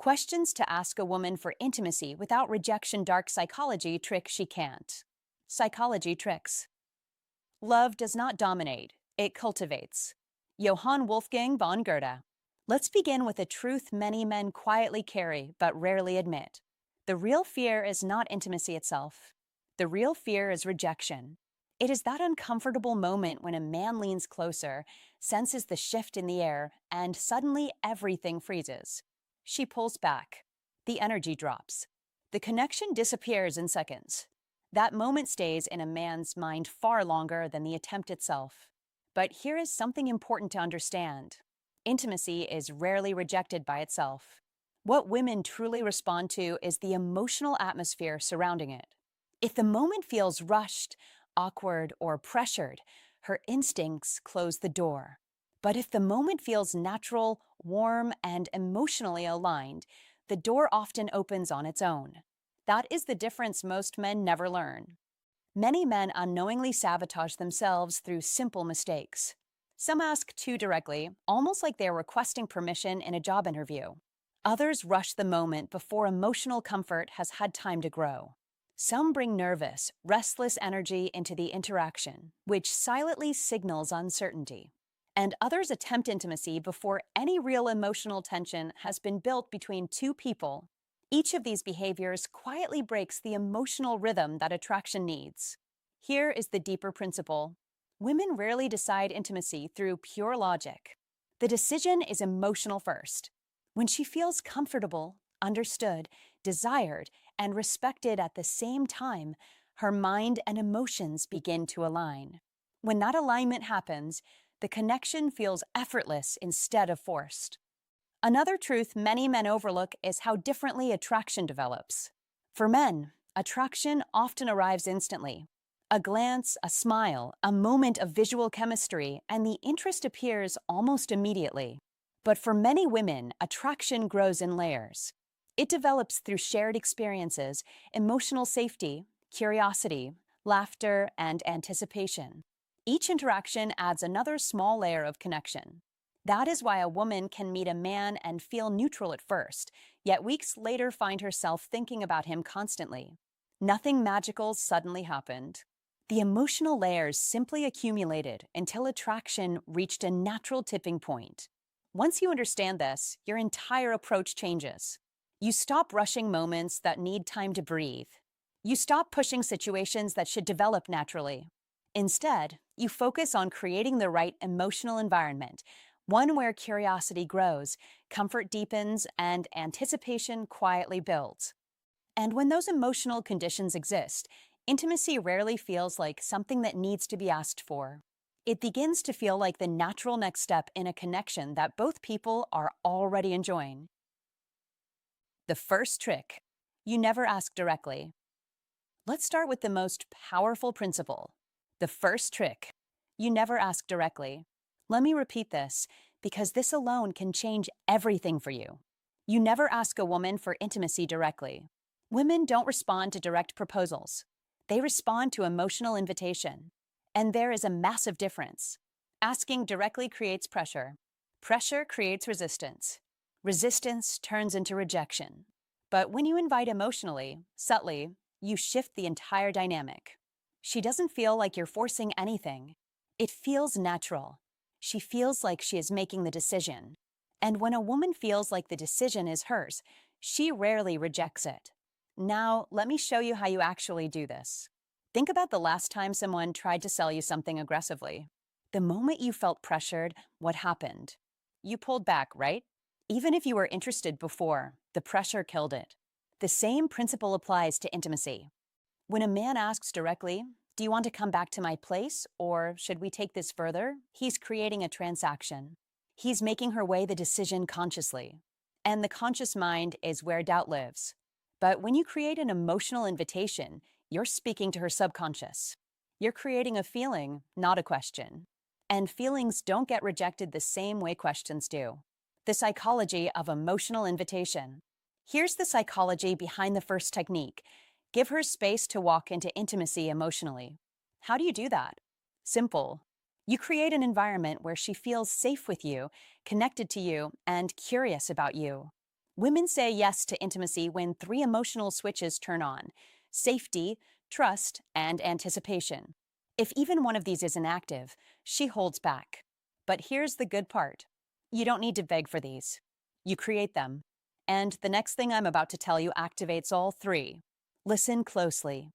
Questions to ask a woman for intimacy without rejection. Dark psychology trick she can't. Psychology tricks. Love does not dominate, it cultivates. Johann Wolfgang von Goethe. Let's begin with a truth many men quietly carry but rarely admit. The real fear is not intimacy itself. The real fear is rejection. It is that uncomfortable moment when a man leans closer, senses the shift in the air, and suddenly everything freezes. She pulls back. The energy drops. The connection disappears in seconds. That moment stays in a man's mind far longer than the attempt itself. But here is something important to understand. Intimacy is rarely rejected by itself. What women truly respond to is the emotional atmosphere surrounding it. If the moment feels rushed, awkward, or pressured, her instincts close the door. But if the moment feels natural, warm, and emotionally aligned, the door often opens on its own. That is the difference most men never learn. Many men unknowingly sabotage themselves through simple mistakes. Some ask too directly, almost like they are requesting permission in a job interview. Others rush the moment before emotional comfort has had time to grow. Some bring nervous, restless energy into the interaction, which silently signals uncertainty. And others attempt intimacy before any real emotional tension has been built between two people. Each of these behaviors quietly breaks the emotional rhythm that attraction needs. Here is the deeper principle. Women rarely decide intimacy through pure logic. The decision is emotional first. When she feels comfortable, understood, desired, and respected at the same time, her mind and emotions begin to align. When that alignment happens, the connection feels effortless instead of forced. Another truth many men overlook is how differently attraction develops. For men, attraction often arrives instantly. A glance, a smile, a moment of visual chemistry, and the interest appears almost immediately. But for many women, attraction grows in layers. It develops through shared experiences, emotional safety, curiosity, laughter, and anticipation. Each interaction adds another small layer of connection. That is why a woman can meet a man and feel neutral at first, yet weeks later find herself thinking about him constantly. Nothing magical suddenly happened. The emotional layers simply accumulated until attraction reached a natural tipping point. Once you understand this, your entire approach changes. You stop rushing moments that need time to breathe. You stop pushing situations that should develop naturally. Instead, you focus on creating the right emotional environment, one where curiosity grows, comfort deepens, and anticipation quietly builds. And when those emotional conditions exist, intimacy rarely feels like something that needs to be asked for. It begins to feel like the natural next step in a connection that both people are already enjoying. The first trick: you never ask directly. Let's start with the most powerful principle. The first trick: you never ask directly. Let me repeat this, because this alone can change everything for you. You never ask a woman for intimacy directly. Women don't respond to direct proposals. They respond to emotional invitation. And there is a massive difference. Asking directly creates pressure. Pressure creates resistance. Resistance turns into rejection. But when you invite emotionally, subtly, you shift the entire dynamic. She doesn't feel like you're forcing anything. It feels natural. She feels like she is making the decision. And when a woman feels like the decision is hers, she rarely rejects it. Now, let me show you how you actually do this. Think about the last time someone tried to sell you something aggressively. The moment you felt pressured, what happened? You pulled back, right? Even if you were interested before, the pressure killed it. The same principle applies to intimacy. When a man asks directly, "Do you want to come back to my place, or should we take this further?" he's creating a transaction. He's making her weigh the decision consciously. And the conscious mind is where doubt lives. But when you create an emotional invitation, you're speaking to her subconscious. You're creating a feeling, not a question. And feelings don't get rejected the same way questions do. The psychology of emotional invitation. Here's the psychology behind the first technique. Give her space to walk into intimacy emotionally. How do you do that? Simple. You create an environment where she feels safe with you, connected to you, and curious about you. Women say yes to intimacy when three emotional switches turn on: safety, trust, and anticipation. If even one of these isn't active, she holds back. But here's the good part: you don't need to beg for these, you create them. And the next thing I'm about to tell you activates all three. Listen closely.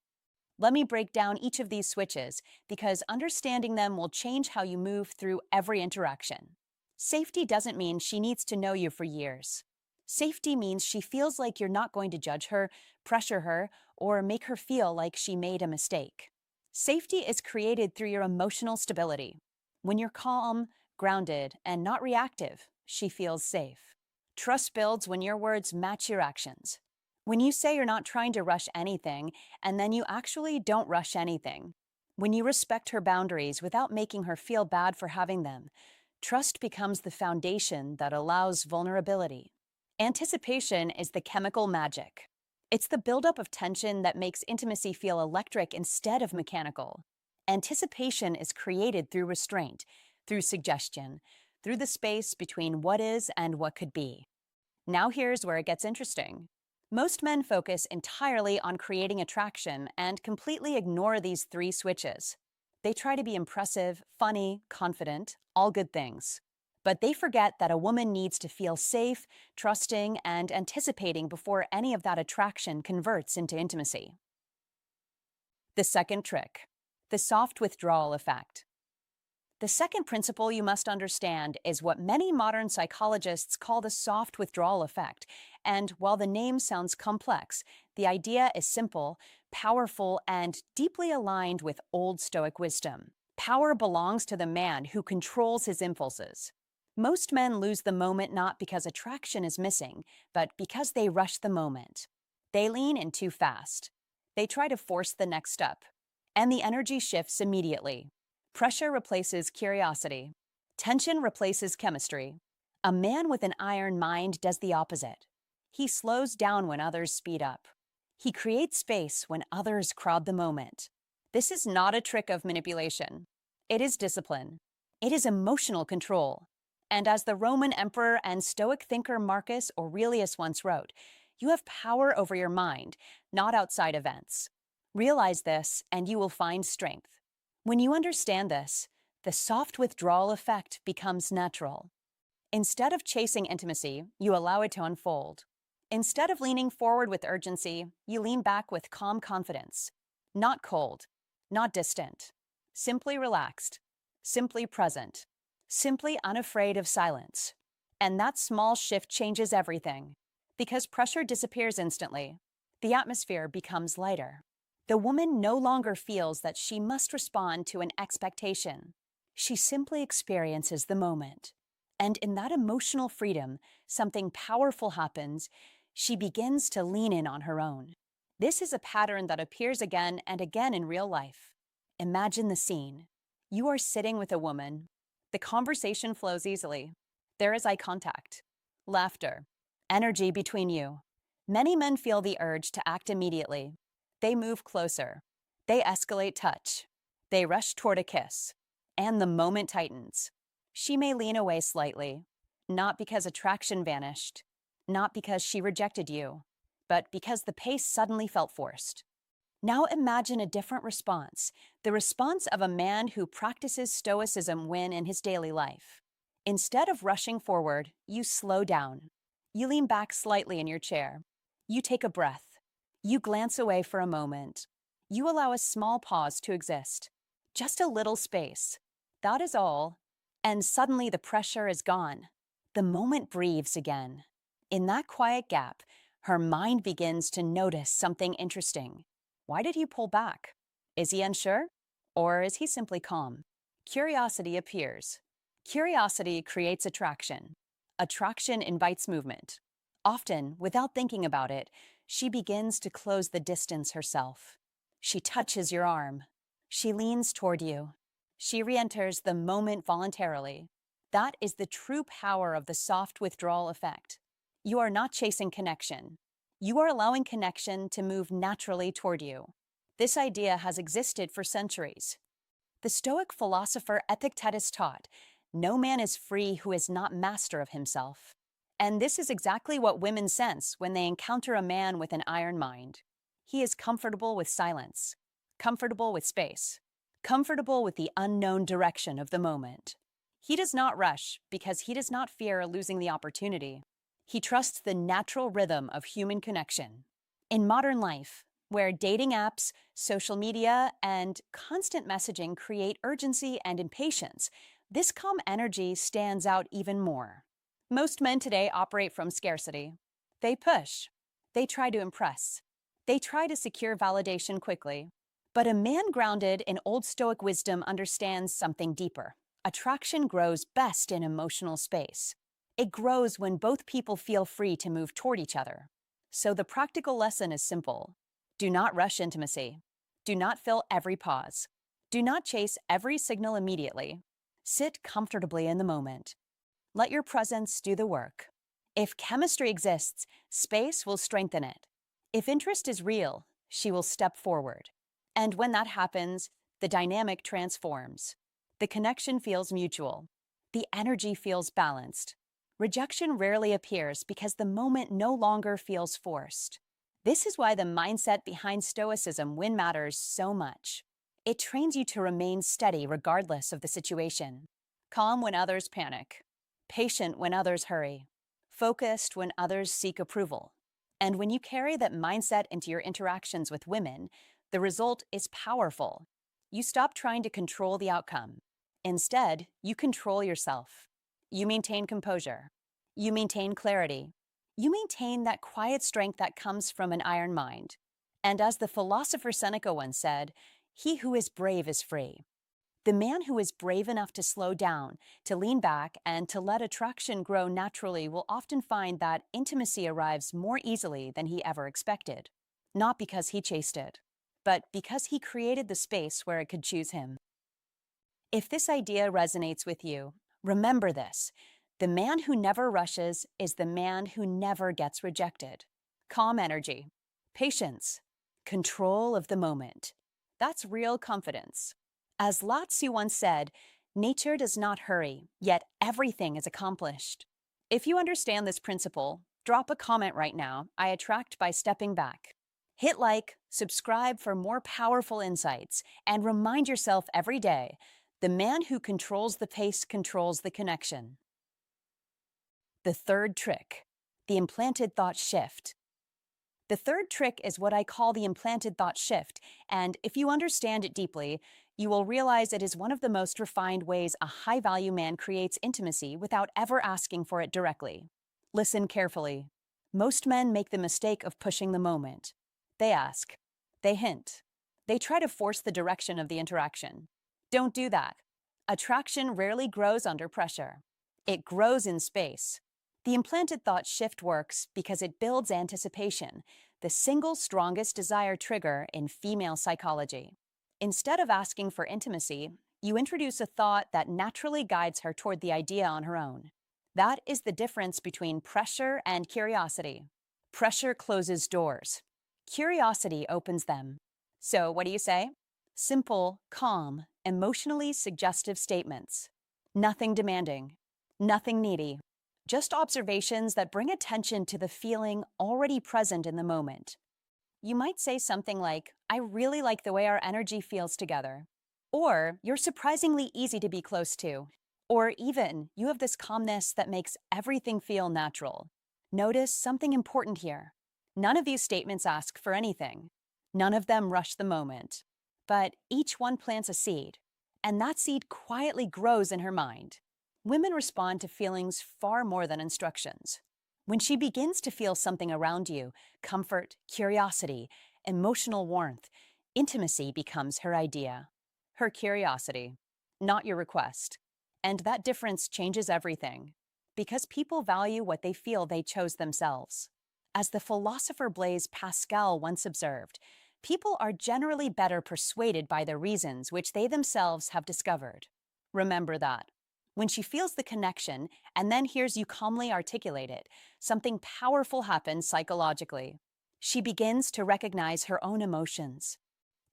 Let me break down each of these switches because understanding them will change how you move through every interaction. Safety doesn't mean she needs to know you for years. Safety means she feels like you're not going to judge her, pressure her, or make her feel like she made a mistake. Safety is created through your emotional stability. When you're calm, grounded, and not reactive, she feels safe. Trust builds when your words match your actions. When you say you're not trying to rush anything, and then you actually don't rush anything. When you respect her boundaries without making her feel bad for having them, trust becomes the foundation that allows vulnerability. Anticipation is the chemical magic. It's the buildup of tension that makes intimacy feel electric instead of mechanical. Anticipation is created through restraint, through suggestion, through the space between what is and what could be. Now here's where it gets interesting. Most men focus entirely on creating attraction and completely ignore these three switches. They try to be impressive, funny, confident, all good things. But they forget that a woman needs to feel safe, trusting, and anticipating before any of that attraction converts into intimacy. The second trick: the soft withdrawal effect. The second principle you must understand is what many modern psychologists call the soft withdrawal effect. And while the name sounds complex, the idea is simple, powerful, and deeply aligned with old Stoic wisdom. Power belongs to the man who controls his impulses. Most men lose the moment not because attraction is missing, but because they rush the moment. They lean in too fast. They try to force the next step, and the energy shifts immediately. Pressure replaces curiosity. Tension replaces chemistry. A man with an iron mind does the opposite. He slows down when others speed up. He creates space when others crowd the moment. This is not a trick of manipulation. It is discipline. It is emotional control. And as the Roman emperor and Stoic thinker Marcus Aurelius once wrote, you have power over your mind, not outside events. Realize this, and you will find strength. When you understand this, the soft withdrawal effect becomes natural. Instead of chasing intimacy, you allow it to unfold. Instead of leaning forward with urgency, you lean back with calm confidence. Not cold, not distant. Simply relaxed, simply present, simply unafraid of silence. And that small shift changes everything. Because pressure disappears instantly, the atmosphere becomes lighter. The woman no longer feels that she must respond to an expectation. She simply experiences the moment. And in that emotional freedom, something powerful happens. She begins to lean in on her own. This is a pattern that appears again and again in real life. Imagine the scene. You are sitting with a woman. The conversation flows easily. There is eye contact, laughter, energy between you. Many men feel the urge to act immediately. They move closer. They escalate touch. They rush toward a kiss. And the moment tightens. She may lean away slightly, not because attraction vanished, not because she rejected you, but because the pace suddenly felt forced. Now imagine a different response, the response of a man who practices Stoicism when in his daily life. Instead of rushing forward, you slow down. You lean back slightly in your chair. You take a breath. You glance away for a moment. You allow a small pause to exist. Just a little space. That is all. And suddenly the pressure is gone. The moment breathes again. In that quiet gap, her mind begins to notice something interesting. Why did he pull back? Is he unsure? Or is he simply calm? Curiosity appears. Curiosity creates attraction. Attraction invites movement. Often, without thinking about it, she begins to close the distance herself. She touches your arm. She leans toward you. She re-enters the moment voluntarily. That is the true power of the soft withdrawal effect. You are not chasing connection. You are allowing connection to move naturally toward you. This idea has existed for centuries. The Stoic philosopher Epictetus taught, "No man is free who is not master of himself." And this is exactly what women sense when they encounter a man with an iron mind. He is comfortable with silence, comfortable with space, comfortable with the unknown direction of the moment. He does not rush because he does not fear losing the opportunity. He trusts the natural rhythm of human connection. In modern life, where dating apps, social media, and constant messaging create urgency and impatience, this calm energy stands out even more. Most men today operate from scarcity. They push. They try to impress. They try to secure validation quickly. But a man grounded in old Stoic wisdom understands something deeper. Attraction grows best in emotional space. It grows when both people feel free to move toward each other. So the practical lesson is simple. Do not rush intimacy. Do not fill every pause. Do not chase every signal immediately. Sit comfortably in the moment. Let your presence do the work. If chemistry exists, space will strengthen it. If interest is real, she will step forward. And when that happens, the dynamic transforms. The connection feels mutual. The energy feels balanced. Rejection rarely appears because the moment no longer feels forced. This is why the mindset behind Stoicism matters so much. It trains you to remain steady regardless of the situation. Calm when others panic. Patient when others hurry. Focused when others seek approval. And when you carry that mindset into your interactions with women, the result is powerful. You stop trying to control the outcome. Instead, you control yourself. You maintain composure. You maintain clarity. You maintain that quiet strength that comes from an iron mind. And as the philosopher Seneca once said, "He who is brave is free." The man who is brave enough to slow down, to lean back, and to let attraction grow naturally will often find that intimacy arrives more easily than he ever expected. Not because he chased it, but because he created the space where it could choose him. If this idea resonates with you, remember this. The man who never rushes is the man who never gets rejected. Calm energy, patience, control of the moment. That's real confidence. As Lao Tzu once said, nature does not hurry, yet everything is accomplished. If you understand this principle, drop a comment right now. I attract by stepping back. Hit like, subscribe for more powerful insights, and remind yourself every day, the man who controls the pace controls the connection. The third trick, the implanted thought shift. The third trick is what I call the implanted thought shift, and if you understand it deeply, you will realize it is one of the most refined ways a high-value man creates intimacy without ever asking for it directly. Listen carefully. Most men make the mistake of pushing the moment. They ask. They hint. They try to force the direction of the interaction. Don't do that. Attraction rarely grows under pressure. It grows in space. The implanted thought shift works because it builds anticipation, the single strongest desire trigger in female psychology. Instead of asking for intimacy, you introduce a thought that naturally guides her toward the idea on her own. That is the difference between pressure and curiosity. Pressure closes doors. Curiosity opens them. So what do you say? Simple, calm, emotionally suggestive statements. Nothing demanding. Nothing needy. Just observations that bring attention to the feeling already present in the moment. You might say something like, "I really like the way our energy feels together." Or, "You're surprisingly easy to be close to." Or even, "You have this calmness that makes everything feel natural." Notice something important here. None of these statements ask for anything. None of them rush the moment. But each one plants a seed, and that seed quietly grows in her mind. Women respond to feelings far more than instructions. When she begins to feel something around you, comfort, curiosity, emotional warmth, intimacy becomes her idea, her curiosity, not your request. And that difference changes everything, because people value what they feel they chose themselves. As the philosopher Blaise Pascal once observed, people are generally better persuaded by the reasons which they themselves have discovered. Remember that. When she feels the connection and then hears you calmly articulate it, something powerful happens psychologically. She begins to recognize her own emotions.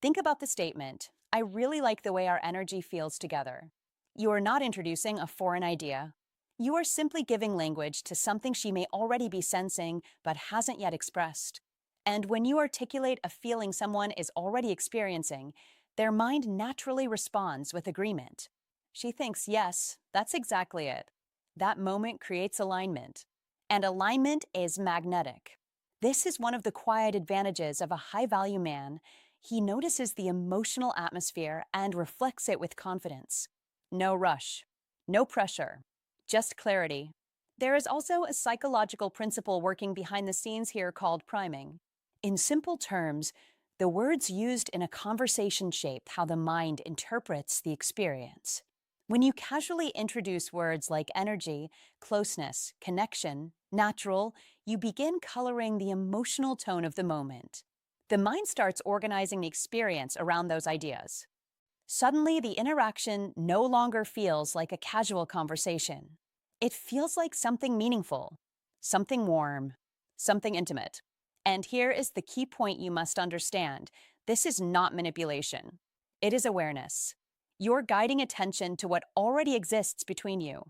Think about the statement, "I really like the way our energy feels together." You are not introducing a foreign idea. You are simply giving language to something she may already be sensing but hasn't yet expressed. And when you articulate a feeling someone is already experiencing, their mind naturally responds with agreement. She thinks, yes, that's exactly it. That moment creates alignment. And alignment is magnetic. This is one of the quiet advantages of a high value man. He notices the emotional atmosphere and reflects it with confidence. No rush, no pressure, just clarity. There is also a psychological principle working behind the scenes here called priming. In simple terms, the words used in a conversation shape how the mind interprets the experience. When you casually introduce words like energy, closeness, connection, natural, you begin coloring the emotional tone of the moment. The mind starts organizing the experience around those ideas. Suddenly, the interaction no longer feels like a casual conversation. It feels like something meaningful, something warm, something intimate. And here is the key point you must understand. This is not manipulation. It is awareness. You're guiding attention to what already exists between you.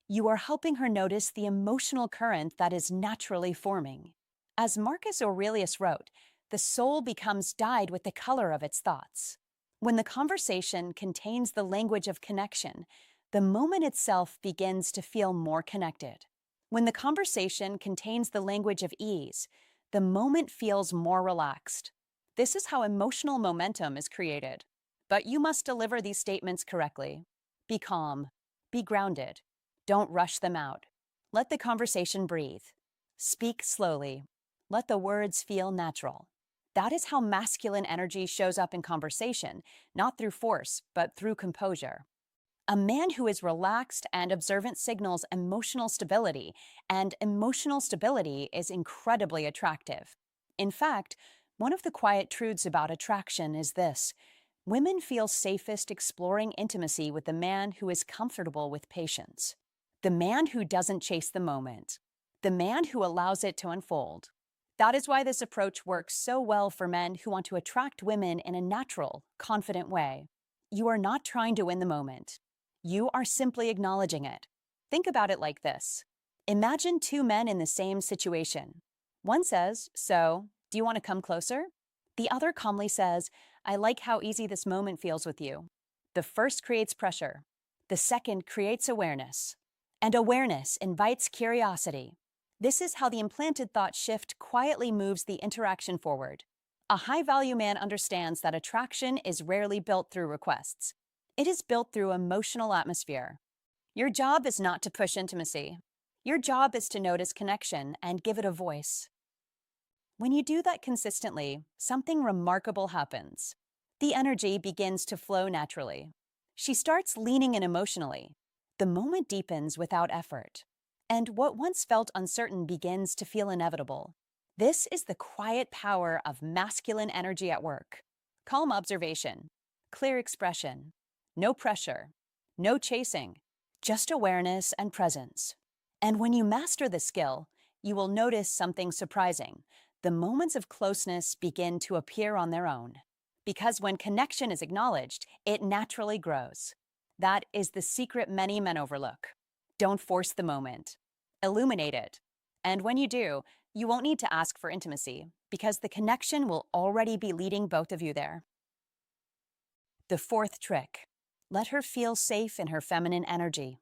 You are helping her notice the emotional current that is naturally forming. As Marcus Aurelius wrote, the soul becomes dyed with the color of its thoughts. When the conversation contains the language of connection, the moment itself begins to feel more connected. When the conversation contains the language of ease, the moment feels more relaxed. This is how emotional momentum is created. But you must deliver these statements correctly. Be calm. Be grounded. Don't rush them out. Let the conversation breathe. Speak slowly. Let the words feel natural. That is how masculine energy shows up in conversation, not through force, but through composure. A man who is relaxed and observant signals emotional stability, and emotional stability is incredibly attractive. In fact, one of the quiet truths about attraction is this: women feel safest exploring intimacy with the man who is comfortable with patience, the man who doesn't chase the moment, the man who allows it to unfold. That is why this approach works so well for men who want to attract women in a natural, confident way. You are not trying to win the moment. You are simply acknowledging it. Think about it like this. Imagine two men in the same situation. One says, "So, do you want to come closer?" The other calmly says, "I like how easy this moment feels with you." The first creates pressure. The second creates awareness. And awareness invites curiosity. This is how the implanted thought shift quietly moves the interaction forward. A high-value man understands that attraction is rarely built through requests. It is built through emotional atmosphere. Your job is not to push intimacy. Your job is to notice connection and give it a voice. When you do that consistently, something remarkable happens. The energy begins to flow naturally. She starts leaning in emotionally. The moment deepens without effort. And what once felt uncertain begins to feel inevitable. This is the quiet power of masculine energy at work. Calm observation, clear expression, no pressure, no chasing, just awareness and presence. And when you master the skill, you will notice something surprising. The moments of closeness begin to appear on their own. Because when connection is acknowledged, it naturally grows. That is the secret many men overlook. Don't force the moment. Illuminate it. And when you do, you won't need to ask for intimacy, because the connection will already be leading both of you there. The fourth trick. Let her feel safe in her feminine energy.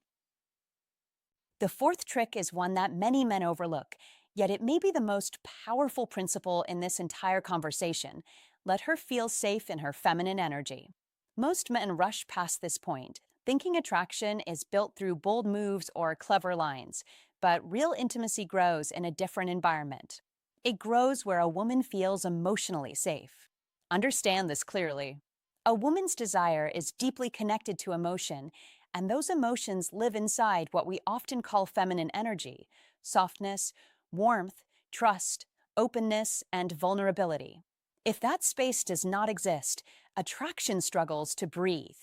The fourth trick is one that many men overlook, yet it may be the most powerful principle in this entire conversation. Let her feel safe in her feminine energy. Most men rush past this point, thinking attraction is built through bold moves or clever lines, but real intimacy grows in a different environment. It grows where a woman feels emotionally safe. Understand this clearly. A woman's desire is deeply connected to emotion, and those emotions live inside what we often call feminine energy: softness, warmth, trust, openness, and vulnerability. If that space does not exist, attraction struggles to breathe.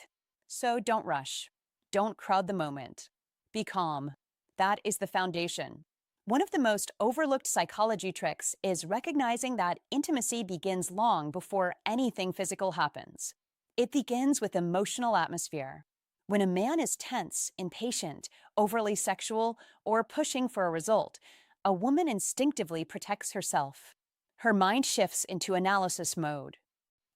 So don't rush. Don't crowd the moment. Be calm. That is the foundation. One of the most overlooked psychology tricks is recognizing that intimacy begins long before anything physical happens. It begins with emotional atmosphere. When a man is tense, impatient, overly sexual, or pushing for a result, a woman instinctively protects herself. Her mind shifts into analysis mode.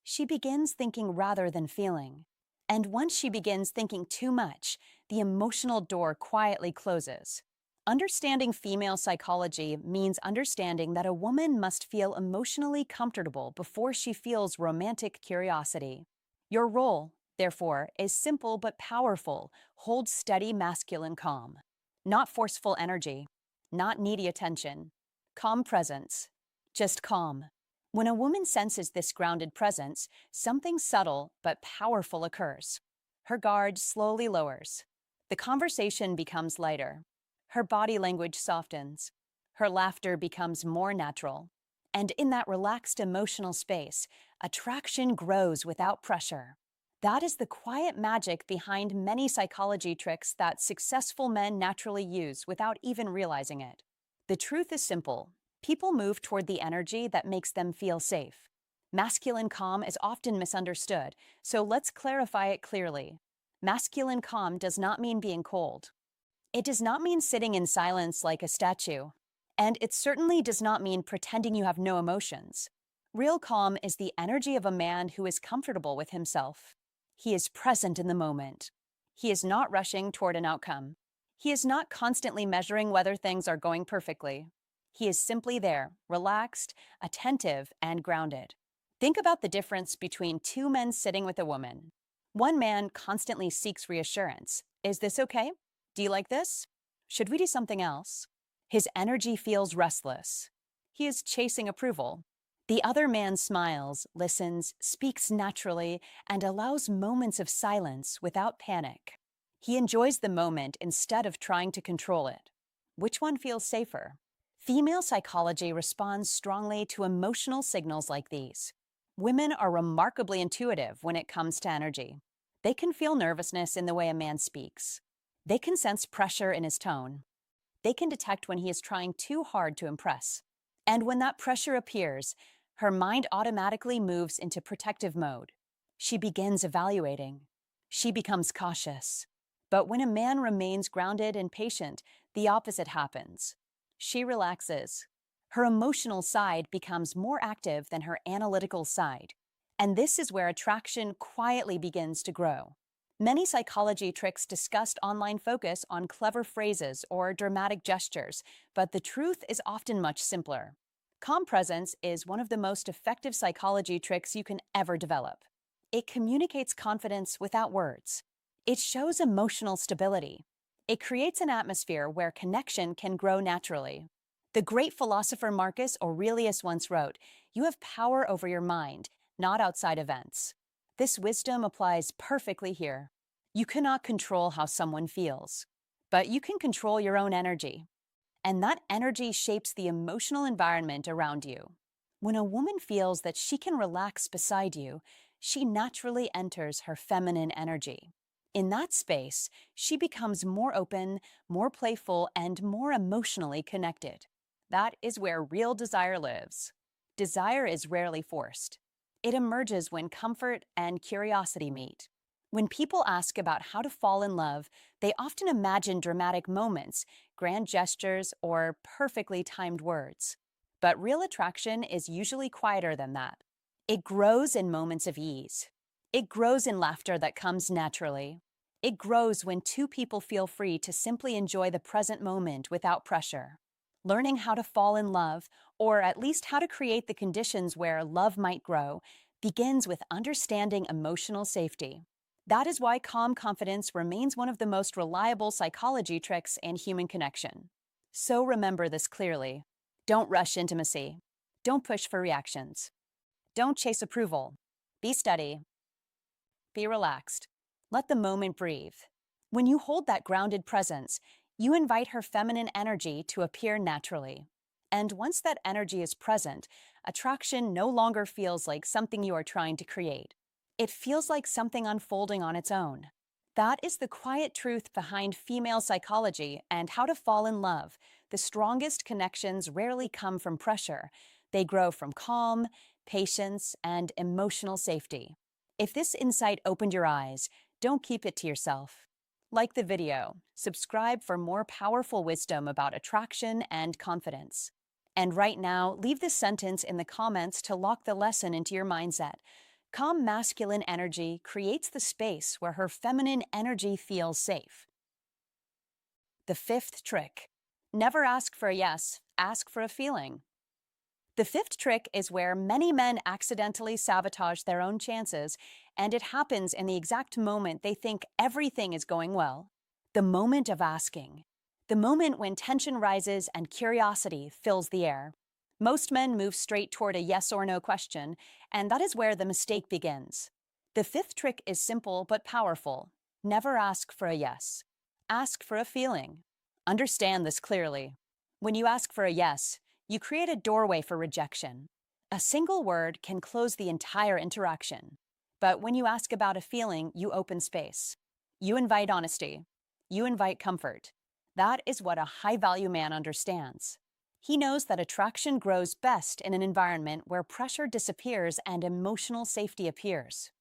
She begins thinking rather than feeling. And once she begins thinking too much, the emotional door quietly closes. Understanding female psychology means understanding that a woman must feel emotionally comfortable before she feels romantic curiosity. Your role, therefore, is simple but powerful. Hold steady masculine calm. Not forceful energy, not needy attention. Calm presence. Just calm. When a woman senses this grounded presence, something subtle but powerful occurs. Her guard slowly lowers. The conversation becomes lighter. Her body language softens. Her laughter becomes more natural. And in that relaxed emotional space, attraction grows without pressure. That is the quiet magic behind many psychology tricks that successful men naturally use without even realizing it. The truth is simple. People move toward the energy that makes them feel safe. Masculine calm is often misunderstood, so let's clarify it clearly. Masculine calm does not mean being cold. It does not mean sitting in silence like a statue. And it certainly does not mean pretending you have no emotions. Real calm is the energy of a man who is comfortable with himself. He is present in the moment. He is not rushing toward an outcome. He is not constantly measuring whether things are going perfectly. He is simply there, relaxed, attentive, and grounded. Think about the difference between two men sitting with a woman. One man constantly seeks reassurance. Is this okay? Do you like this? Should we do something else? His energy feels restless. He is chasing approval. The other man smiles, listens, speaks naturally, and allows moments of silence without panic. He enjoys the moment instead of trying to control it. Which one feels safer? Female psychology responds strongly to emotional signals like these. Women are remarkably intuitive when it comes to energy. They can feel nervousness in the way a man speaks. They can sense pressure in his tone. They can detect when he is trying too hard to impress. And when that pressure appears, her mind automatically moves into protective mode. She begins evaluating. She becomes cautious. But when a man remains grounded and patient, the opposite happens. She relaxes. Her emotional side becomes more active than her analytical side. And this is where attraction quietly begins to grow. Many psychology tricks discussed online focus on clever phrases or dramatic gestures, but the truth is often much simpler. Calm presence is one of the most effective psychology tricks you can ever develop. It communicates confidence without words. It shows emotional stability. It creates an atmosphere where connection can grow naturally. The great philosopher Marcus Aurelius once wrote, "You have power over your mind, not outside events." This wisdom applies perfectly here. You cannot control how someone feels, but you can control your own energy. And that energy shapes the emotional environment around you. When a woman feels that she can relax beside you, she naturally enters her feminine energy. In that space, she becomes more open, more playful, and more emotionally connected. That is where real desire lives. Desire is rarely forced. It emerges when comfort and curiosity meet. When people ask about how to fall in love, they often imagine dramatic moments, grand gestures, or perfectly timed words. But real attraction is usually quieter than that. It grows in moments of ease. It grows in laughter that comes naturally. It grows when two people feel free to simply enjoy the present moment without pressure. Learning how to fall in love, or at least how to create the conditions where love might grow, begins with understanding emotional safety. That is why calm confidence remains one of the most reliable psychology tricks in human connection. So remember this clearly. Don't rush intimacy. Don't push for reactions. Don't chase approval. Be steady. Be relaxed. Let the moment breathe. When you hold that grounded presence, you invite her feminine energy to appear naturally. And once that energy is present, attraction no longer feels like something you are trying to create. It feels like something unfolding on its own. That is the quiet truth behind female psychology and how to fall in love. The strongest connections rarely come from pressure. They grow from calm, patience, and emotional safety. If this insight opened your eyes, don't keep it to yourself. Like the video, subscribe for more powerful wisdom about attraction and confidence. And right now, leave this sentence in the comments to lock the lesson into your mindset. Calm masculine energy creates the space where her feminine energy feels safe. The fifth trick: never ask for a yes, ask for a feeling. The fifth trick is where many men accidentally sabotage their own chances, and it happens in the exact moment they think everything is going well. The moment of asking. The moment when tension rises and curiosity fills the air. Most men move straight toward a yes or no question, and that is where the mistake begins. The fifth trick is simple but powerful. Never ask for a yes. Ask for a feeling. Understand this clearly. When you ask for a yes, you create a doorway for rejection. A single word can close the entire interaction. But when you ask about a feeling, you open space. You invite honesty. You invite comfort. That is what a high-value man understands. He knows that attraction grows best in an environment where pressure disappears and emotional safety appears.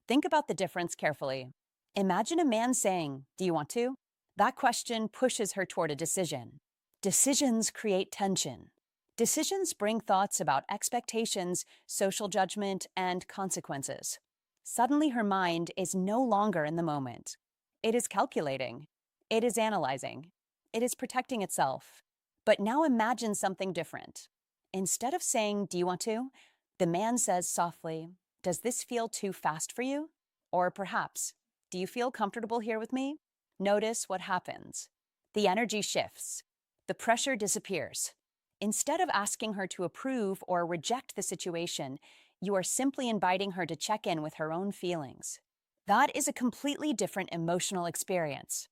Think about the difference carefully. Imagine a man saying, "Do you want to?" That question pushes her toward a decision. Decisions create tension. Decisions bring thoughts about expectations, social judgment, and consequences. Suddenly, her mind is no longer in the moment. It is calculating. It is analyzing. It is protecting itself. But now imagine something different. Instead of saying, "Do you want to?" the man says softly, "Does this feel too fast for you?" Or perhaps, "Do you feel comfortable here with me?" Notice what happens. The energy shifts. The pressure disappears. Instead of asking her to approve or reject the situation, you are simply inviting her to check in with her own feelings. That is a completely different emotional experience.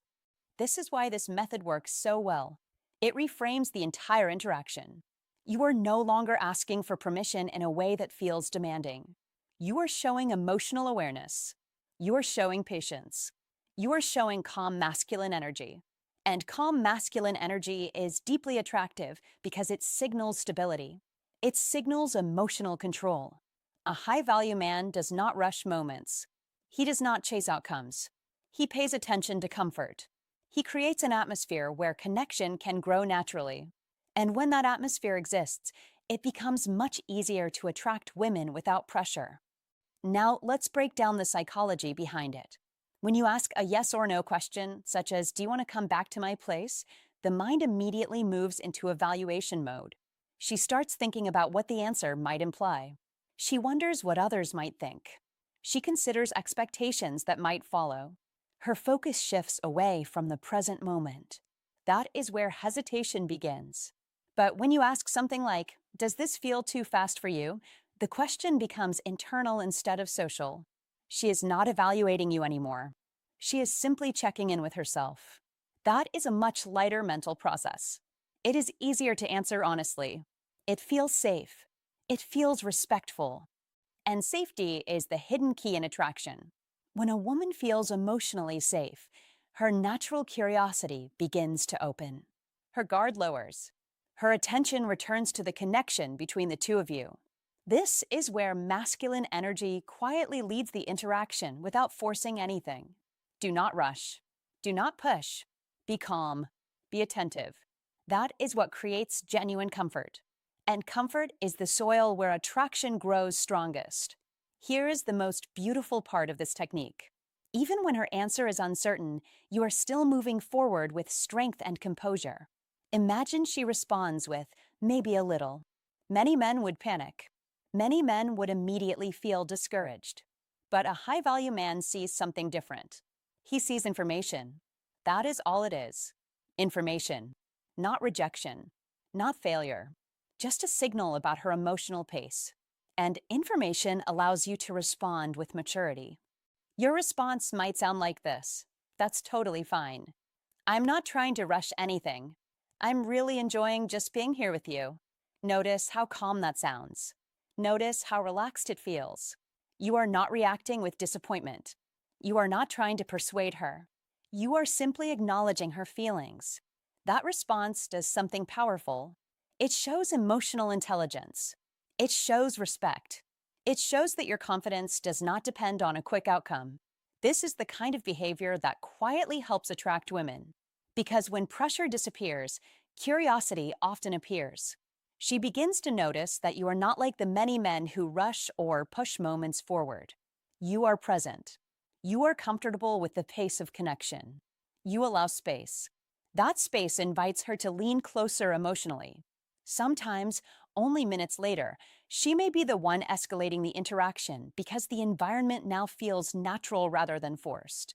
This is why this method works so well. It reframes the entire interaction. You are no longer asking for permission in a way that feels demanding. You are showing emotional awareness. You are showing patience. You are showing calm masculine energy. And calm masculine energy is deeply attractive because it signals stability. It signals emotional control. A high-value man does not rush moments. He does not chase outcomes. He pays attention to comfort. He creates an atmosphere where connection can grow naturally. And when that atmosphere exists, it becomes much easier to attract women without pressure. Now, let's break down the psychology behind it. When you ask a yes or no question, such as, "Do you want to come back to my place?" the mind immediately moves into evaluation mode. She starts thinking about what the answer might imply. She wonders what others might think. She considers expectations that might follow. Her focus shifts away from the present moment. That is where hesitation begins. But when you ask something like, "Does this feel too fast for you?" the question becomes internal instead of social. She is not evaluating you anymore. She is simply checking in with herself. That is a much lighter mental process. It is easier to answer honestly. It feels safe. It feels respectful. And safety is the hidden key in attraction. When a woman feels emotionally safe, her natural curiosity begins to open. Her guard lowers. Her attention returns to the connection between the two of you. This is where masculine energy quietly leads the interaction without forcing anything. Do not rush. Do not push. Be calm. Be attentive. That is what creates genuine comfort. And comfort is the soil where attraction grows strongest. Here is the most beautiful part of this technique. Even when her answer is uncertain, you are still moving forward with strength and composure. Imagine she responds with, "Maybe a little." Many men would panic. Many men would immediately feel discouraged. But a high-value man sees something different. He sees information. That is all it is. Information. Not rejection. Not failure. Just a signal about her emotional pace. And information allows you to respond with maturity. Your response might sound like this. That's totally fine. I'm not trying to rush anything. I'm really enjoying just being here with you. Notice how calm that sounds. Notice how relaxed it feels. You are not reacting with disappointment. You are not trying to persuade her. You are simply acknowledging her feelings. That response does something powerful. It shows emotional intelligence. It shows respect. It shows that your confidence does not depend on a quick outcome. This is the kind of behavior that quietly helps attract women. Because when pressure disappears, curiosity often appears. She begins to notice that you are not like the many men who rush or push moments forward. You are present. You are comfortable with the pace of connection. You allow space. That space invites her to lean closer emotionally. Sometimes, only minutes later, she may be the one escalating the interaction because the environment now feels natural rather than forced.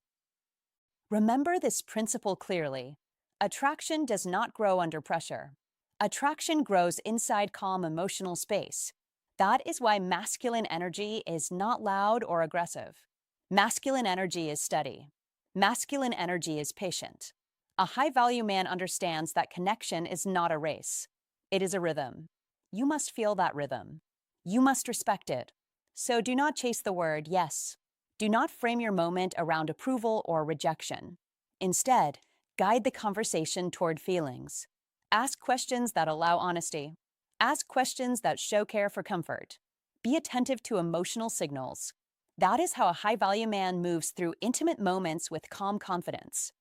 Remember this principle clearly. Attraction does not grow under pressure. Attraction grows inside calm emotional space. That is why masculine energy is not loud or aggressive. Masculine energy is steady. Masculine energy is patient. A high-value man understands that connection is not a race. It is a rhythm. You must feel that rhythm. You must respect it. So do not chase the word yes. Do not frame your moment around approval or rejection. Instead, guide the conversation toward feelings. Ask questions that allow honesty. Ask questions that show care for comfort. Be attentive to emotional signals. That is how a high-value man moves through intimate moments with calm confidence.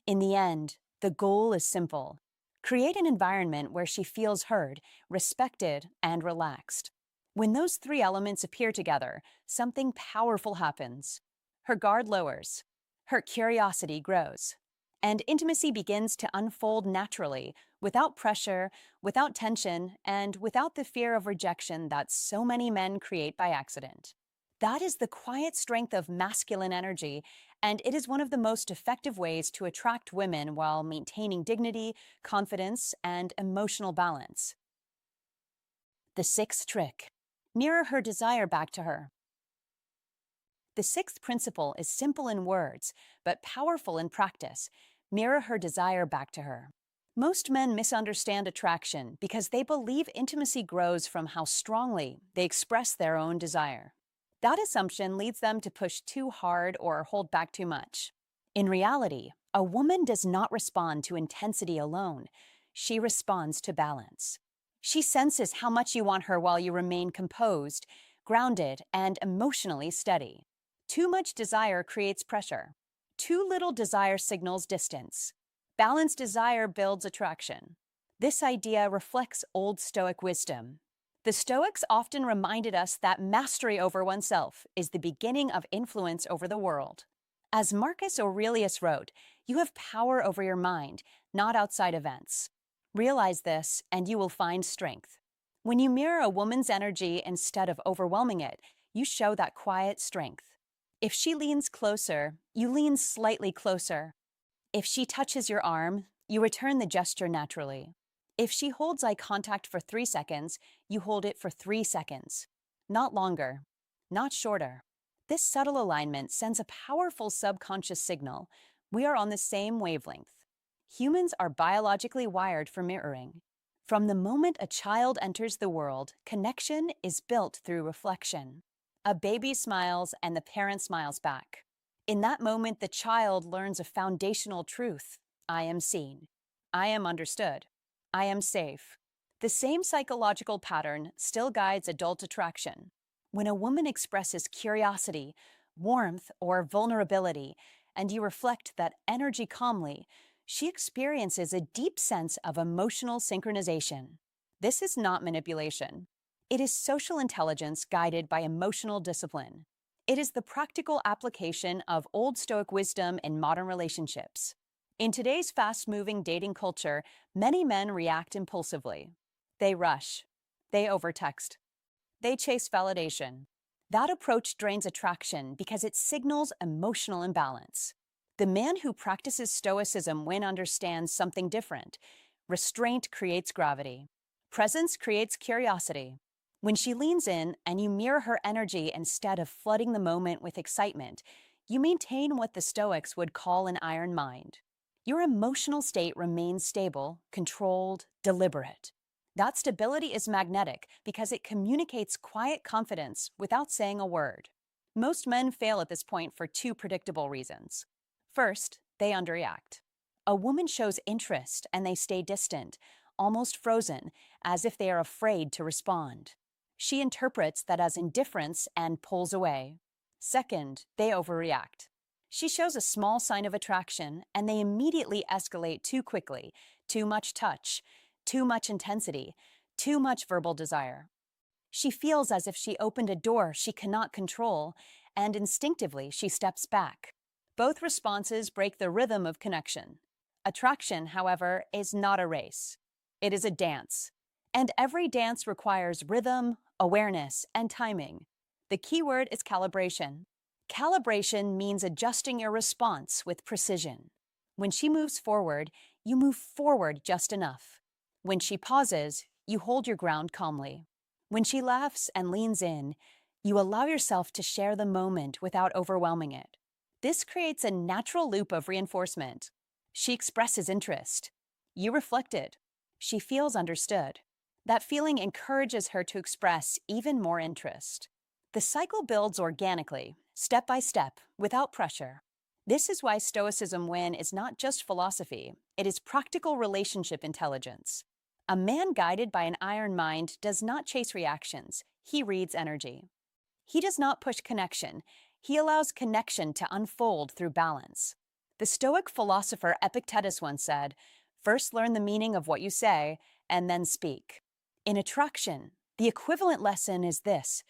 In the end, the goal is simple. Create an environment where she feels heard, respected, and relaxed. When those three elements appear together, something powerful happens. Her guard lowers. Her curiosity grows. And intimacy begins to unfold naturally, without pressure, without tension, and without the fear of rejection that so many men create by accident. That is the quiet strength of masculine energy, and it is one of the most effective ways to attract women while maintaining dignity, confidence, and emotional balance. The sixth trick. Mirror her desire back to her. The sixth principle is simple in words, but powerful in practice. Mirror her desire back to her. Most men misunderstand attraction because they believe intimacy grows from how strongly they express their own desire. That assumption leads them to push too hard or hold back too much. In reality, a woman does not respond to intensity alone. She responds to balance. She senses how much you want her while you remain composed, grounded, and emotionally steady. Too much desire creates pressure. Too little desire signals distance. Balanced desire builds attraction. This idea reflects old Stoic wisdom. The Stoics often reminded us that mastery over oneself is the beginning of influence over the world. As Marcus Aurelius wrote, you have power over your mind, not outside events. Realize this, and you will find strength. When you mirror a woman's energy instead of overwhelming it, you show that quiet strength. If she leans closer, you lean slightly closer. If she touches your arm, you return the gesture naturally. If she holds eye contact for 3 seconds, you hold it for 3 seconds. Not longer, not shorter. This subtle alignment sends a powerful subconscious signal. We are on the same wavelength. Humans are biologically wired for mirroring. From the moment a child enters the world, connection is built through reflection. A baby smiles and the parent smiles back. In that moment, the child learns a foundational truth. I am seen. I am understood. I am safe. The same psychological pattern still guides adult attraction. When a woman expresses curiosity, warmth, or vulnerability, and you reflect that energy calmly, she experiences a deep sense of emotional synchronization. This is not manipulation. It is social intelligence guided by emotional discipline. It is the practical application of old Stoic wisdom in modern relationships. In today's fast-moving dating culture, many men react impulsively. They rush. They overtext. They chase validation. That approach drains attraction because it signals emotional imbalance. The man who practices Stoicism understands something different. Restraint creates gravity. Presence creates curiosity. When she leans in and you mirror her energy instead of flooding the moment with excitement, you maintain what the Stoics would call an iron mind. Your emotional state remains stable, controlled, deliberate. That stability is magnetic because it communicates quiet confidence without saying a word. Most men fail at this point for 2 predictable reasons. First, they underreact. A woman shows interest and they stay distant, almost frozen, as if they are afraid to respond. She interprets that as indifference and pulls away. Second, they overreact. She shows a small sign of attraction, and they immediately escalate too quickly. Too much touch, too much intensity, too much verbal desire. She feels as if she opened a door she cannot control, and instinctively she steps back. Both responses break the rhythm of connection. Attraction, however, is not a race. It is a dance. And every dance requires rhythm, awareness, and timing. The key word is calibration. Calibration means adjusting your response with precision. When she moves forward, you move forward just enough. When she pauses, you hold your ground calmly. When she laughs and leans in, you allow yourself to share the moment without overwhelming it. This creates a natural loop of reinforcement. She expresses interest. You reflect it. She feels understood. That feeling encourages her to express even more interest. The cycle builds organically, step by step, without pressure. This is why Stoicism win is not just philosophy, it is practical relationship intelligence. A man guided by an iron mind does not chase reactions, he reads energy. He does not push connection, he allows connection to unfold through balance. The Stoic philosopher Epictetus once said, "First learn the meaning of what you say, and then speak." In attraction, the equivalent lesson is this: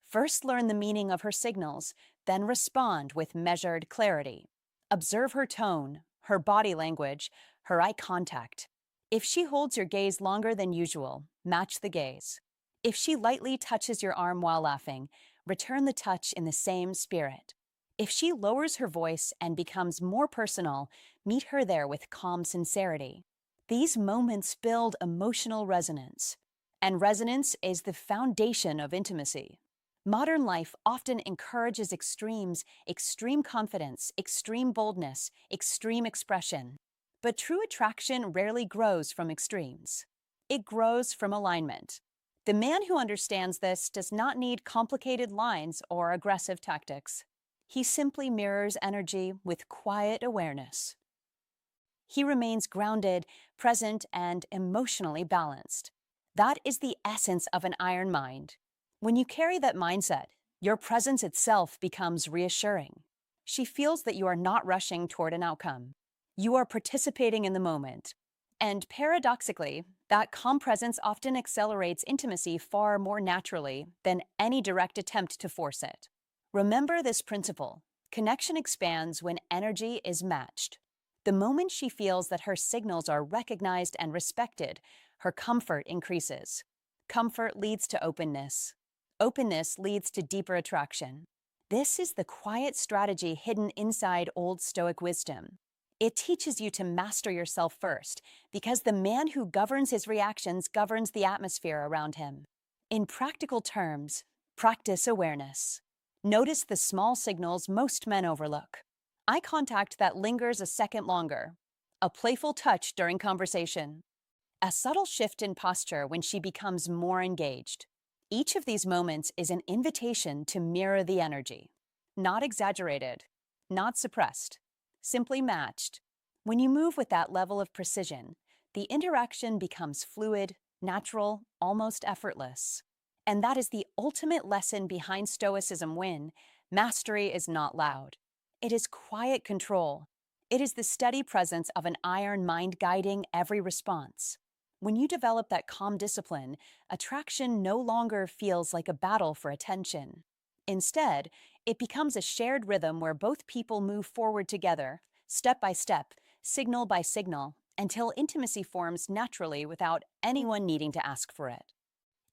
first learn the meaning of her signals, then respond with measured clarity. Observe her tone, her body language, her eye contact. If she holds your gaze longer than usual, match the gaze. If she lightly touches your arm while laughing, return the touch in the same spirit. If she lowers her voice and becomes more personal, meet her there with calm sincerity. These moments build emotional resonance, and resonance is the foundation of intimacy. Modern life often encourages extremes, extreme confidence, extreme boldness, extreme expression. But true attraction rarely grows from extremes. It grows from alignment. The man who understands this does not need complicated lines or aggressive tactics. He simply mirrors energy with quiet awareness. He remains grounded, present, and emotionally balanced. That is the essence of an iron mind. When you carry that mindset, your presence itself becomes reassuring. She feels that you are not rushing toward an outcome. You are participating in the moment. And paradoxically, that calm presence often accelerates intimacy far more naturally than any direct attempt to force it. Remember this principle: connection expands when energy is matched. The moment she feels that her signals are recognized and respected, her comfort increases. Comfort leads to openness. Openness leads to deeper attraction. This is the quiet strategy hidden inside old Stoic wisdom. It teaches you to master yourself first, because the man who governs his reactions governs the atmosphere around him. In practical terms, practice awareness. Notice the small signals most men overlook. Eye contact that lingers a second longer. A playful touch during conversation. A subtle shift in posture when she becomes more engaged. Each of these moments is an invitation to mirror the energy. Not exaggerated, not suppressed, simply matched. When you move with that level of precision, the interaction becomes fluid, natural, almost effortless. And that is the ultimate lesson behind Stoicism win. Mastery is not loud. It is quiet control. It is the steady presence of an iron mind guiding every response. When you develop that calm discipline, attraction no longer feels like a battle for attention. Instead, it becomes a shared rhythm where both people move forward together, step by step, signal by signal, until intimacy forms naturally without anyone needing to ask for it.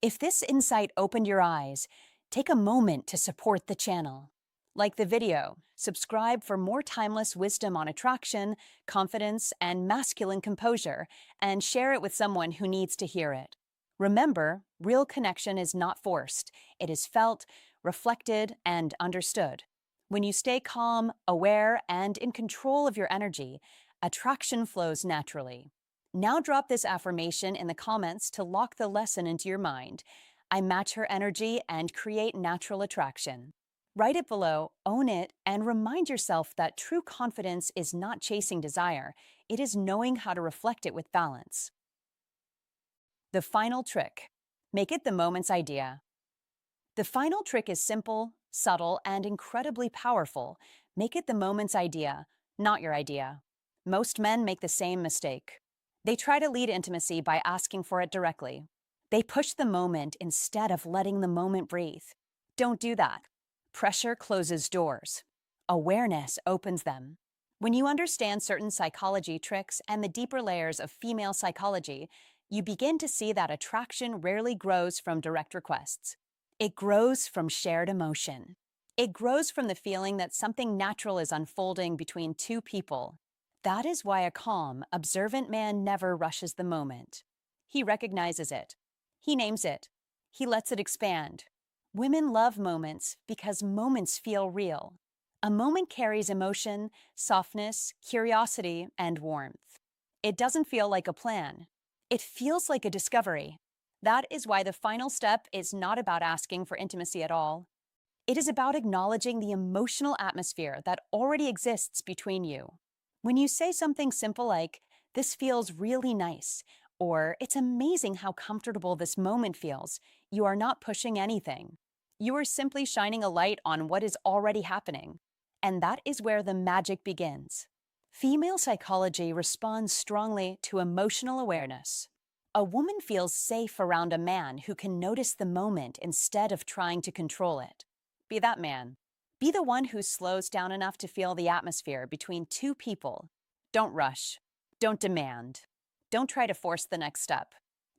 If this insight opened your eyes, take a moment to support the channel. Like the video, subscribe for more timeless wisdom on attraction, confidence, and masculine composure, and share it with someone who needs to hear it. Remember, real connection is not forced. It is felt, reflected, and understood. When you stay calm, aware, and in control of your energy, attraction flows naturally. Now drop this affirmation in the comments to lock the lesson into your mind. I match her energy and create natural attraction. Write it below, own it, and remind yourself that true confidence is not chasing desire, it is knowing how to reflect it with balance. The final trick. Make it the moment's idea. The final trick is simple, subtle, and incredibly powerful, Make it the moment's idea, not your idea. Most men make the same mistake. They try to lead intimacy by asking for it directly. They push the moment instead of letting the moment breathe. Don't do that. Pressure closes doors. Awareness opens them. When you understand certain psychology tricks and the deeper layers of female psychology, you begin to see that attraction rarely grows from direct requests. It grows from shared emotion. It grows from the feeling that something natural is unfolding between two people. That is why a calm, observant man never rushes the moment. He recognizes it. He names it. He lets it expand. Women love moments because moments feel real. A moment carries emotion, softness, curiosity, and warmth. It doesn't feel like a plan. It feels like a discovery. That is why the final step is not about asking for intimacy at all. It is about acknowledging the emotional atmosphere that already exists between you. When you say something simple like, "This feels really nice," or "It's amazing how comfortable this moment feels," you are not pushing anything. You are simply shining a light on what is already happening. And that is where the magic begins. Female psychology responds strongly to emotional awareness. A woman feels safe around a man who can notice the moment instead of trying to control it. Be that man. Be the one who slows down enough to feel the atmosphere between two people. Don't rush. Don't demand. Don't try to force the next step.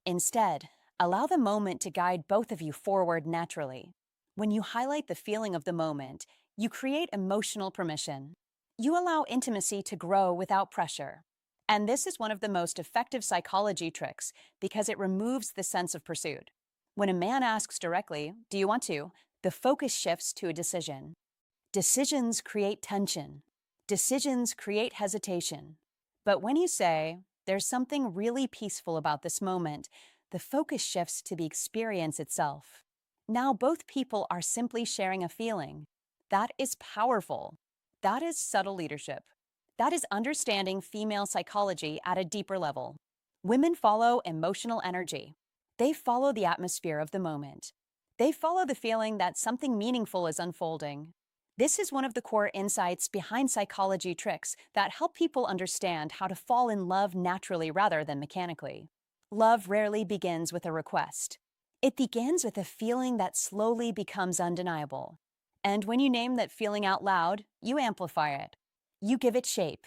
Instead, allow the moment to guide both of you forward naturally. When you highlight the feeling of the moment, you create emotional permission. You allow intimacy to grow without pressure. And this is one of the most effective psychology tricks because it removes the sense of pursuit. When a man asks directly, "Do you want to?" the focus shifts to a decision. Decisions create tension. Decisions create hesitation. But when you say, "There's something really peaceful about this moment," the focus shifts to the experience itself. Now both people are simply sharing a feeling. That is powerful. That is subtle leadership. That is understanding female psychology at a deeper level. Women follow emotional energy. They follow the atmosphere of the moment. They follow the feeling that something meaningful is unfolding. This is one of the core insights behind psychology tricks that help people understand how to fall in love naturally rather than mechanically. Love rarely begins with a request. It begins with a feeling that slowly becomes undeniable. And when you name that feeling out loud, you amplify it. You give it shape.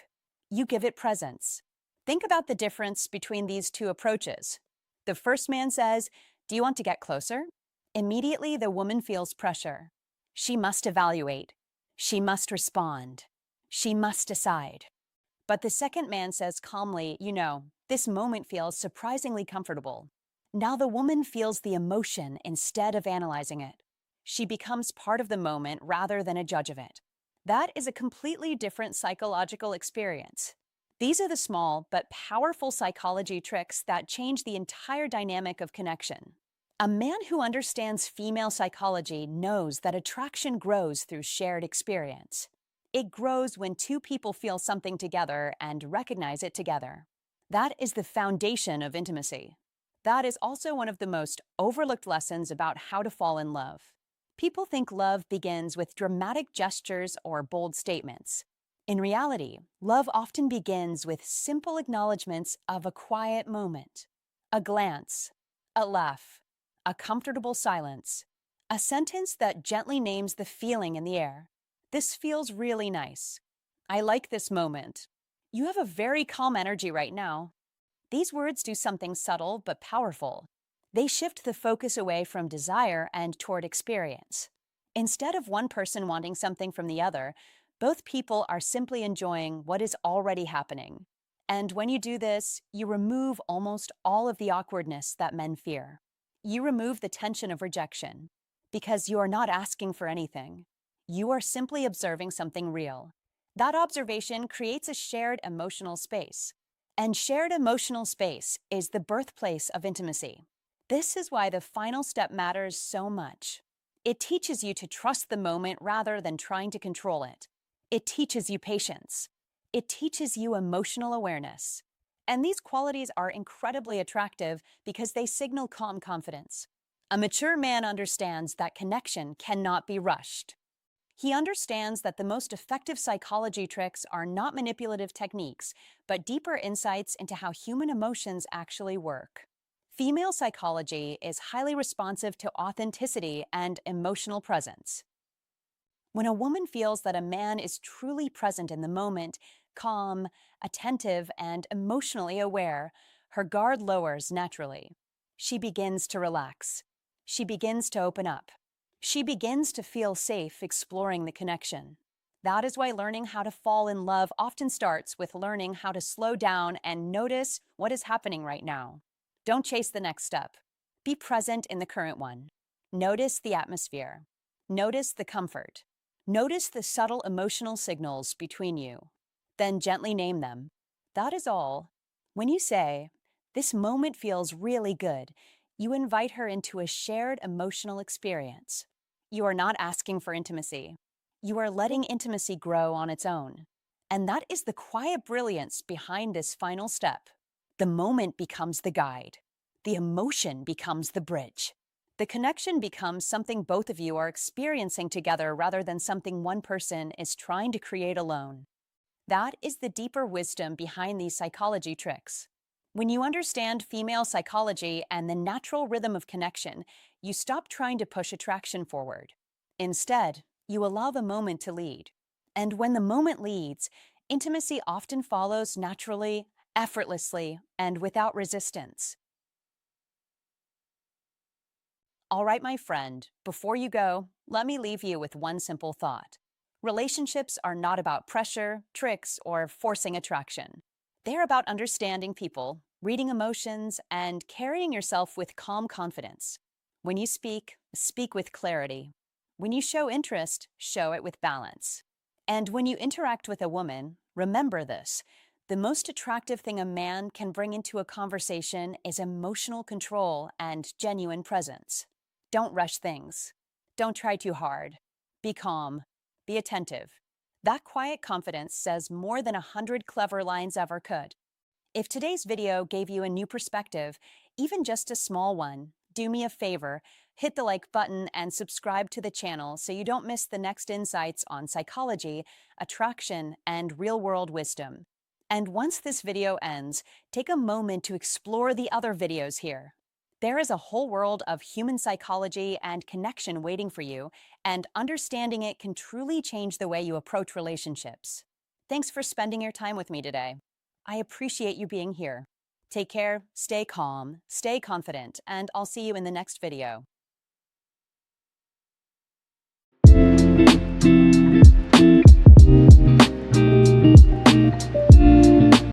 You give it presence. Think about the difference between these two approaches. The first man says, "Do you want to get closer?" Immediately, the woman feels pressure. She must evaluate. She must respond. She must decide. But the second man says calmly, "This moment feels surprisingly comfortable." Now the woman feels the emotion instead of analyzing it. She becomes part of the moment rather than a judge of it. That is a completely different psychological experience. These are the small but powerful psychology tricks that change the entire dynamic of connection. A man who understands female psychology knows that attraction grows through shared experience. It grows when two people feel something together and recognize it together. That is the foundation of intimacy. That is also one of the most overlooked lessons about how to fall in love. People think love begins with dramatic gestures or bold statements. In reality, love often begins with simple acknowledgments of a quiet moment, a glance, a laugh, a comfortable silence, a sentence that gently names the feeling in the air. "This feels really nice. I like this moment. You have a very calm energy right now." These words do something subtle but powerful. They shift the focus away from desire and toward experience. Instead of one person wanting something from the other, both people are simply enjoying what is already happening. And when you do this, you remove almost all of the awkwardness that men fear. You remove the tension of rejection, because you are not asking for anything. You are simply observing something real. That observation creates a shared emotional space. And shared emotional space is the birthplace of intimacy. This is why the final step matters so much. It teaches you to trust the moment rather than trying to control it. It teaches you patience. It teaches you emotional awareness. And these qualities are incredibly attractive because they signal calm confidence. A mature man understands that connection cannot be rushed. He understands that the most effective psychology tricks are not manipulative techniques, but deeper insights into how human emotions actually work. Female psychology is highly responsive to authenticity and emotional presence. When a woman feels that a man is truly present in the moment, calm, attentive, and emotionally aware, her guard lowers naturally. She begins to relax. She begins to open up. She begins to feel safe exploring the connection. That is why learning how to fall in love often starts with learning how to slow down and notice what is happening right now. Don't chase the next step. Be present in the current one. Notice the atmosphere. Notice the comfort. Notice the subtle emotional signals between you. Then gently name them. That is all. When you say, "This moment feels really good," you invite her into a shared emotional experience. You are not asking for intimacy. You are letting intimacy grow on its own. And that is the quiet brilliance behind this final step. The moment becomes the guide. The emotion becomes the bridge. The connection becomes something both of you are experiencing together rather than something one person is trying to create alone. That is the deeper wisdom behind these psychology tricks. When you understand female psychology and the natural rhythm of connection, you stop trying to push attraction forward. Instead, you allow the moment to lead. And when the moment leads, intimacy often follows naturally, effortlessly, and without resistance. All right, my friend, before you go, let me leave you with one simple thought. Relationships are not about pressure, tricks, or forcing attraction. They're about understanding people, reading emotions, and carrying yourself with calm confidence. When you speak, speak with clarity. When you show interest, show it with balance. And when you interact with a woman, remember this. The most attractive thing a man can bring into a conversation is emotional control and genuine presence. Don't rush things. Don't try too hard. Be calm. Be attentive. That quiet confidence says more than 100 clever lines ever could. If today's video gave you a new perspective, even just a small one, do me a favor, hit the like button and subscribe to the channel so you don't miss the next insights on psychology, attraction, and real-world wisdom. And once this video ends, take a moment to explore the other videos here. There is a whole world of human psychology and connection waiting for you, and understanding it can truly change the way you approach relationships. Thanks for spending your time with me today. I appreciate you being here. Take care, stay calm, stay confident, and I'll see you in the next video.